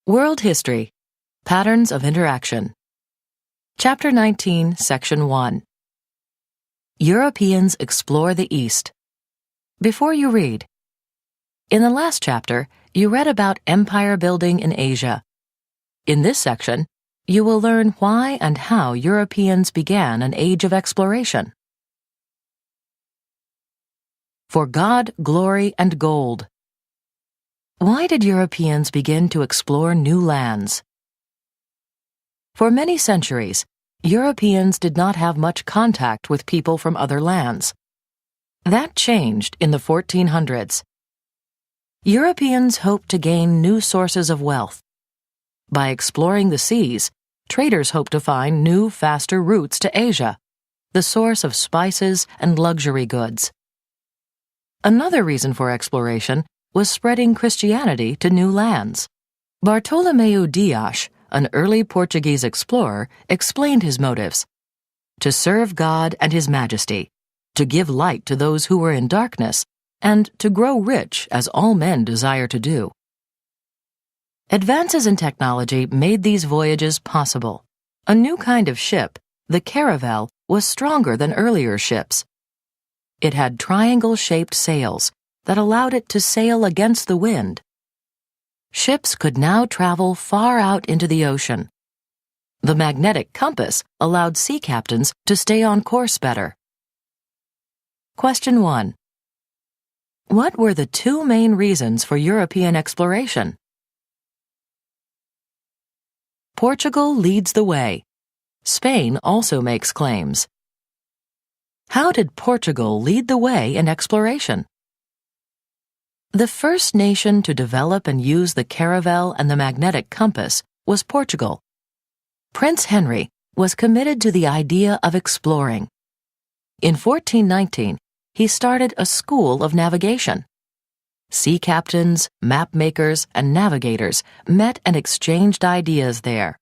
World History, Patterns of Interaction. Chapter 19, Section 1. Europeans explore the East. Before you read, in the last chapter, you read about empire building in Asia. In this section, you will learn why and how Europeans began an age of exploration. For God, glory, and gold. Why did Europeans begin to explore new lands? For many centuries, Europeans did not have much contact with people from other lands. That changed in the 1400s. Europeans hoped to gain new sources of wealth. By exploring the seas, traders hoped to find new, faster routes to Asia, the source of spices and luxury goods. Another reason for exploration was spreading Christianity to new lands. Bartolomeu Dias, an early Portuguese explorer, explained his motives: to serve God and His Majesty, to give light to those who were in darkness, and to grow rich as all men desire to do. Advances in technology made these voyages possible. A new kind of ship, the caravel, was stronger than earlier ships. It had triangle-shaped sails that allowed it to sail against the wind. Ships could now travel far out into the ocean. The magnetic compass allowed sea captains to stay on course better. Question 1. What were the two main reasons for European exploration? Portugal leads the way. Spain also makes claims. How did Portugal lead the way in exploration? The first nation to develop and use the caravel and the magnetic compass was Portugal. Prince Henry was committed to the idea of exploring. In 1419, he started a school of navigation. Sea captains, map makers, and navigators met and exchanged ideas there.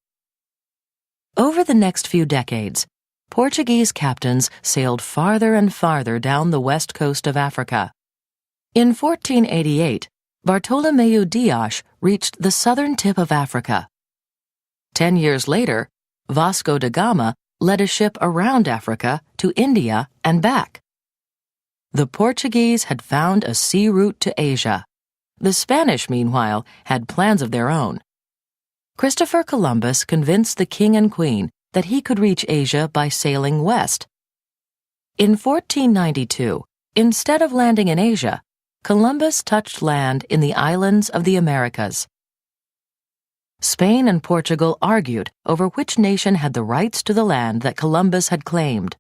Over the next few decades, Portuguese captains sailed farther and farther down the west coast of Africa. In 1488, Bartolomeu Dias reached the southern tip of Africa. 10 years later, Vasco da Gama led a ship around Africa to India and back. The Portuguese had found a sea route to Asia. The Spanish, meanwhile, had plans of their own. Christopher Columbus convinced the king and queen that he could reach Asia by sailing west. In 1492, instead of landing in Asia, Columbus touched land in the islands of the Americas. Spain and Portugal argued over which nation had the rights to the land that Columbus had claimed.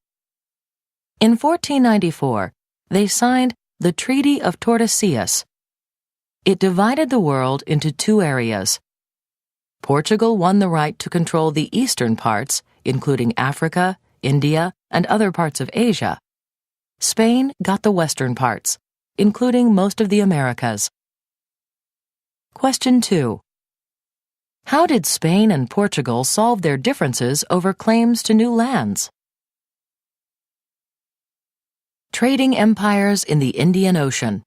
In 1494, they signed the Treaty of Tordesillas. It divided the world into two areas. Portugal won the right to control the eastern parts, including Africa, India, and other parts of Asia. Spain got the western parts, including most of the Americas. Question 2. How did Spain and Portugal solve their differences over claims to new lands? Trading empires in the Indian Ocean.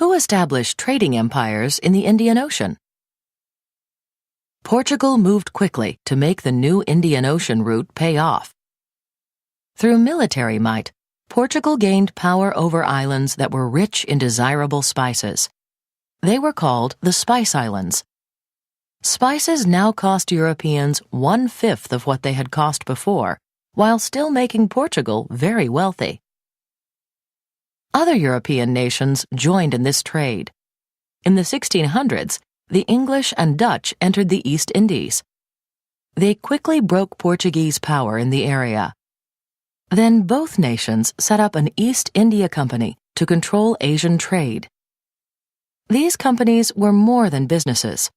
Who established trading empires in the Indian Ocean? Portugal moved quickly to make the new Indian Ocean route pay off. Through military might, Portugal gained power over islands that were rich in desirable spices. They were called the Spice Islands. Spices now cost Europeans 1/5 of what they had cost before, while still making Portugal very wealthy. Other European nations joined in this trade. In the 1600s, the English and Dutch entered the East Indies. They quickly broke Portuguese power in the area. Then both nations set up an East India Company to control Asian trade. These companies were more than businesses.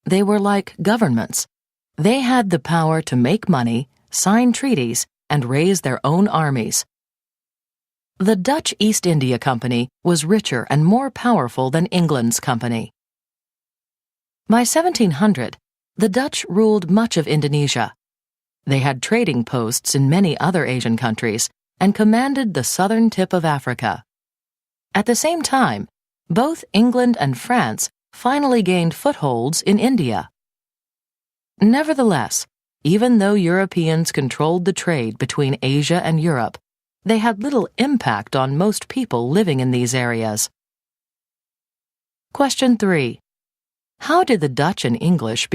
They were like governments. They had the power to make money, sign treaties, and raise their own armies. The Dutch East India Company was richer and more powerful than England's company. By 1700, the Dutch ruled much of Indonesia. They had trading posts in many other Asian countries and commanded the southern tip of Africa. At the same time, both England and France finally gained footholds in India. Nevertheless, even though Europeans controlled the trade between Asia and Europe, they had little impact on most people living in these areas. Question 3. How did the Dutch and English